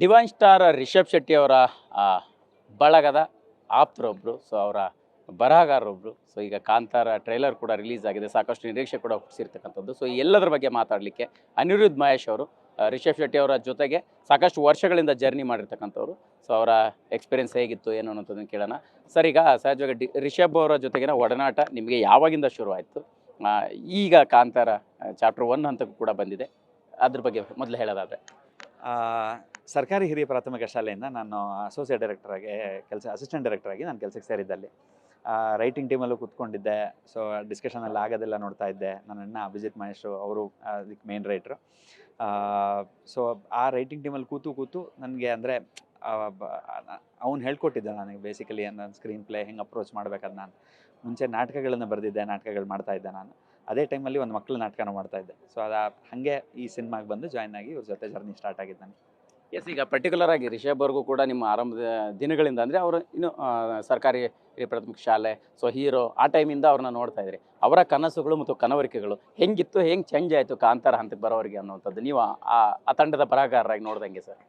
Divine star Rishabh Shetty ಅವರ ಆ, ಬಳಗದ ಆಪ್ತರೊಬ್ಬರು. ಸೊ ಅವರ ಬರಹಗಾರರೊಬ್ಬರು. ಸೊ ಈಗ ಕಾಂತಾರ ಟ್ರೈಲರ್ ಕೂಡ ರಿಲೀಸ್ ಆಗಿದೆ, ಸಾಕಷ್ಟು ನಿರೀಕ್ಷೆ ಕೂಡ ಹುಟ್ಟಿಸಿರ್ತಕ್ಕಂಥದ್ದು. ಸೊ ಈ ಎಲ್ಲದರ ಬಗ್ಗೆ ಮಾತಾಡಲಿಕ್ಕೆ ಅನಿರುದ್ಧ್ ಮಹೇಶ್ ಅವರು ರಿಷಬ್ ಶೆಟ್ಟಿ ಅವರ ಜೊತೆಗೆ ಸಾಕಷ್ಟು ವರ್ಷಗಳಿಂದ ಜರ್ನಿ ಮಾಡಿರ್ತಕ್ಕಂಥವ್ರು. ಸೊ ಅವರ ಎಕ್ಸ್ಪೀರಿಯನ್ಸ್ ಹೇಗಿತ್ತು ಏನು ಅನ್ನೋದನ್ನು ಕೇಳೋಣ. ಸರ್, ಈಗ ಸಹಜವಾಗಿ ರಿಷಬ್ ಅವರ ಜೊತೆಗಿನ ಒಡನಾಟ ನಿಮಗೆ ಯಾವಾಗಿಂದ ಶುರು ಆಯಿತು? ಈಗ ಕಾಂತಾರ ಚಾಪ್ಟರ್ 1 ಹಂತಕ್ಕೂ ಕೂಡ ಬಂದಿದೆ, ಅದ್ರ ಬಗ್ಗೆ ಮೊದಲು ಹೇಳೋದಾದರೆ. ಆ, ಸರ್ಕಾರಿ ಹಿರಿಯ ಪ್ರಾಥಮಿಕ ಶಾಲೆಯಿಂದ ನಾನು ಅಸೋಸಿಯೇಟ್ ಡೈರೆಕ್ಟರ್ ಆಗಿ ಅಸಿಸ್ಟೆಂಟ್ ಡೈರೆಕ್ಟರ್ ಆಗಿ ನಾನು ಕೆಲಸಕ್ಕೆ ಸೇರಿದ್ದಲ್ಲಿ ರೈಟಿಂಗ್ ಟೀಮಲ್ಲೂ ಕೂತ್ಕೊಂಡಿದ್ದೆ. ಸೊ ಡಿಸ್ಕಷನಲ್ಲಿ ಆಗೋದೆಲ್ಲ ನೋಡ್ತಾ ಇದ್ದೆ. ನನ್ನ ಅಣ್ಣ ಅಭಿಜಿತ್ ಮಹೇಶ್ ಅವರು ಅದಕ್ಕೆ ಮೇನ್ ರೈಟ್ರು. ಸೊ ಆ ರೈಟಿಂಗ್ ಟೀಮಲ್ಲಿ ಕೂತು ನನಗೆ ಅಂದರೆ ಅವ್ನು ಹೇಳ್ಕೊಟ್ಟಿದ್ದೆ ನನಗೆ ಬೇಸಿಕಲಿ ನನ್ನ ಸ್ಕ್ರೀನ್ ಪ್ಲೇ ಹೆಂಗೆ ಅಪ್ರೋಚ್ ಮಾಡ್ಬೇಕಾದ್. ನಾನು ಮುಂಚೆ ನಾಟಕಗಳನ್ನು ಬರೆದಿದ್ದೆ, ನಾಟಕಗಳು ಮಾಡ್ತಾಯಿದ್ದೆ ನಾನು. ಅದೇ ಟೈಮಲ್ಲಿ ಒಂದು ಮಕ್ಕಳ ನಾಟಕನ ಮಾಡ್ತಾಯಿದ್ದೆ. ಸೊ ಹಾಗೆ ಈ ಸಿನಿಮಾಗೆ ಬಂದು ಜಾಯ್ನ್ ಆಗಿ ಇವ್ರ ಜೊತೆ ಜರ್ನಿ ಸ್ಟಾರ್ಟ್ ಆಗಿದ್ದು ನನಗೆ. ಎಸ್, ಈಗ ಪರ್ಟಿಕ್ಯುಲರ್ ಆಗಿ ರಿಷಬ್ ಅವ್ರಿಗೂ ಕೂಡ ನಿಮ್ಮ ಆರಂಭದ ದಿನಗಳಿಂದ ಅಂದರೆ ಅವರು ಇನ್ನು ಸರ್ಕಾರಿ ಹಿರಿಯ ಪ್ರಾಥಮಿಕ ಶಾಲೆ, ಸೊ ಹೀರೋ ಆ ಟೈಮಿಂದ ಅವ್ರನ್ನ ನೋಡ್ತಾ ಇದ್ರಿ. ಅವರ ಕನಸುಗಳು ಮತ್ತು ಕನವರಿಕೆಗಳು ಹೆಂಗಿತ್ತು, ಹೆಂಗೆ ಚೇಂಜ್ ಆಯಿತು ಕಾಂತಾರ ಹಂತಕ್ಕೆ ಬರೋವರೆಗೆ ಅನ್ನೋವಂಥದ್ದು ನೀವು ಆ ತಂಡದ ಬರಹಗಾರರಾಗಿ ನೋಡ್ದಂಗೆ ಸರ್?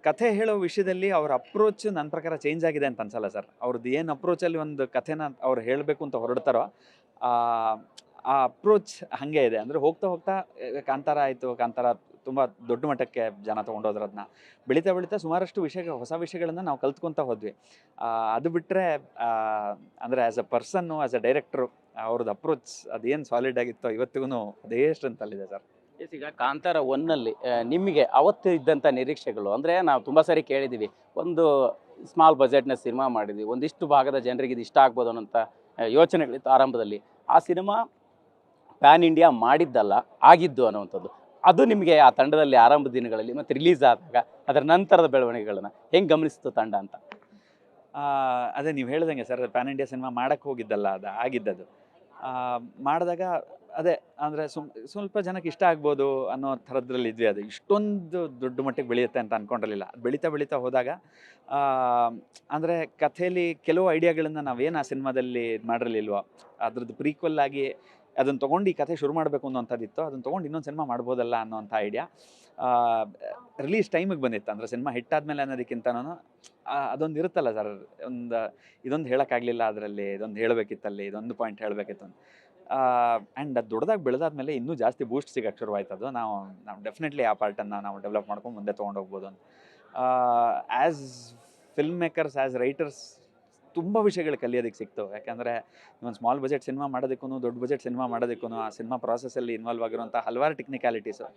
ಕಥೆ ಹೇಳೋ ವಿಷಯದಲ್ಲಿ ಅವ್ರ ಅಪ್ರೋಚ್ ನನ್ನ ಪ್ರಕಾರ ಚೇಂಜ್ ಆಗಿದೆ ಅಂತ ಅನ್ಸಲ್ಲ ಸರ್. ಅವ್ರದ್ದು ಏನು ಅಪ್ರೋಚಲ್ಲಿ ಒಂದು ಕಥೆನ ಅವ್ರು ಹೇಳಬೇಕು ಅಂತ ಹೊರಡ್ತಾರೋ ಆ ಅಪ್ರೋಚ್ ಹಾಗೆ ಇದೆ. ಅಂದರೆ ಹೋಗ್ತಾ ಕಾಂತಾರ ಆಯಿತು, ಕಾಂತಾರ ತುಂಬ ದೊಡ್ಡ ಮಟ್ಟಕ್ಕೆ ಜನ ತೊಗೊಂಡೋದ್ರು. ಅದನ್ನ ಬೆಳೀತಾ ಸುಮಾರಷ್ಟು ಹೊಸ ವಿಷಯಗಳನ್ನು ನಾವು ಕಲ್ತ್ಕೊತಾ ಹೋದ್ವಿ. ಅದು ಬಿಟ್ಟರೆ ಅಂದರೆ as a person, as a ಡೈರೆಕ್ಟ್ರು ಅವ್ರದ್ದು ಅಪ್ರೋಚ್ ಅದೇನು ಸಾಲಿಡ್ ಆಗಿತ್ತೋ ಇವತ್ತಿಗೂ ಅದೇ ಸ್ಟ್ರೆಂತಲ್ಲಿದೆ ಸರ್. ಎಸ್, ಈಗ ಕಾಂತಾರ 1ನಲ್ಲಿ ನಿಮಗೆ ಅವತ್ತು ಇದ್ದಂಥ ನಿರೀಕ್ಷೆಗಳು ಅಂದರೆ ನಾವು ತುಂಬ ಸಾರಿ ಕೇಳಿದ್ದೀವಿ, ಒಂದು ಸ್ಮಾಲ್ ಬಜೆಟ್ನ ಸಿನಿಮಾ ಮಾಡಿದ್ವಿ, ಒಂದಿಷ್ಟು ಭಾಗದ ಜನರಿಗೆ ಇದು ಇಷ್ಟ ಆಗ್ಬೋದು ಅನ್ನೋಂಥ ಯೋಚನೆಗಳಿತ್ತು ಆರಂಭದಲ್ಲಿ. ಆ ಸಿನಿಮಾ ಪ್ಯಾನ್ ಇಂಡಿಯಾ ಮಾಡಿದ್ದಲ್ಲ, ಆಗಿದ್ದು ಅನ್ನುವಂಥದ್ದು. ಅದು ನಿಮಗೆ ಆ ತಂಡದಲ್ಲಿ ಆರಂಭದ ದಿನಗಳಲ್ಲಿ ಮತ್ತು ರಿಲೀಸ್ ಆದಾಗ ಅದರ ನಂತರದ ಬೆಳವಣಿಗೆಗಳನ್ನ ಹೆಂಗೆ ಗಮನಿಸ್ತು ತಂಡ ಅಂತ? ಅದೇ ನೀವು ಹೇಳ್ದಂಗೆ ಸರ್, ಪ್ಯಾನ್ ಇಂಡಿಯಾ ಸಿನಿಮಾ ಮಾಡೋಕ್ಕೆ ಹೋಗಿದ್ದಲ್ಲ, ಅದು ಆಗಿದ್ದದು. ಮಾಡಿದಾಗ ಅದೇ ಅಂದರೆ ಸ್ವಲ್ಪ ಜನಕ್ಕೆ ಇಷ್ಟ ಆಗ್ಬೋದು ಅನ್ನೋ ಥರದ್ರಲ್ಲಿ ಇದ್ವಿ. ಅದು ಇಷ್ಟೊಂದು ದೊಡ್ಡ ಮಟ್ಟಿಗೆ ಬೆಳೆಯುತ್ತೆ ಅಂತ ಅಂದ್ಕೊಂಡಿರಲಿಲ್ಲ. ಅದು ಬೆಳೀತಾ ಹೋದಾಗ ಅಂದರೆ ಕಥೆಯಲ್ಲಿ ಕೆಲವು ಐಡಿಯಾಗಳನ್ನು ನಾವೇನು ಆ ಸಿನಿಮಾದಲ್ಲಿ ಮಾಡಿರಲಿಲ್ವೋ, ಅದ್ರದ್ದು ಪ್ರೀಕ್ವಲ್ ಆಗಿ ಅದನ್ನು ತೊಗೊಂಡು ಈ ಕಥೆ ಶುರು ಮಾಡಬೇಕು ಅನ್ನೋಂಥದ್ದಿತ್ತು. ಅದನ್ನು ತೊಗೊಂಡು ಇನ್ನೊಂದು ಸಿನಿಮಾ ಮಾಡ್ಬೋದಲ್ಲ ಅನ್ನೋಂಥ ಐಡಿಯಾ ರಿಲೀಸ್ ಟೈಮಿಗೆ ಬಂದಿತ್ತು. ಅಂದರೆ ಸಿನಿಮಾ ಹಿಟ್ಟಾದ್ಮೇಲೆ ಅನ್ನೋದಕ್ಕಿಂತನೂ ಅದೊಂದು ಇರುತ್ತಲ್ಲ ಸರ್, ಇದೊಂದು ಹೇಳೋಕ್ಕಾಗಲಿಲ್ಲ, ಅದರಲ್ಲಿ ಇದೊಂದು ಹೇಳಬೇಕಿತ್ತಲ್ಲಿ, ಇದೊಂದು ಪಾಯಿಂಟ್ ಹೇಳಬೇಕಿತ್ತು. ಆ್ಯಂಡ್ ಅದು ದೊಡ್ಡದಾಗಿ ಬೆಳೆದಾದ್ಮೇಲೆ ಇನ್ನೂ ಜಾಸ್ತಿ ಬೂಸ್ಟ್ ಸಿಗೋಕ್ಕೆ ಶುರುವಾಯ್ತು. ಅದು ನಾವು ಡೆಫಿನೆಟ್ಲಿ ಆ ಪಾರ್ಟನ್ನು ನಾವು ಡೆವಲಪ್ ಮಾಡ್ಕೊಂಡು ಮುಂದೆ ತೊಗೊಂಡೋಗ್ಬೋದು ಅಂತ. As film makers, as writers ತುಂಬ ವಿಷಯಗಳು ಕಲಿಯೋದಕ್ಕೆ ಸಿಕ್ತು. ಯಾಕಂದರೆ ಒಂದು ಸ್ಮಾಲ್ ಬಜೆಟ್ ಸಿನಿಮಾ ಮಾಡೋದಕ್ಕೂ, ದೊಡ್ಡ ಬಜೆಟ್ ಸಿನಿಮಾ ಮಾಡೋದಕ್ಕೂ, ಆ ಸಿನಿಮಾ ಪ್ರಾಸೆಸಲ್ಲಿ ಇನ್ವಾಲ್ವ್ ಆಗಿರುವಂಥ ಹಲವಾರು ಟೆಕ್ನಿಕ್ಯಾಲಿಟೀಸು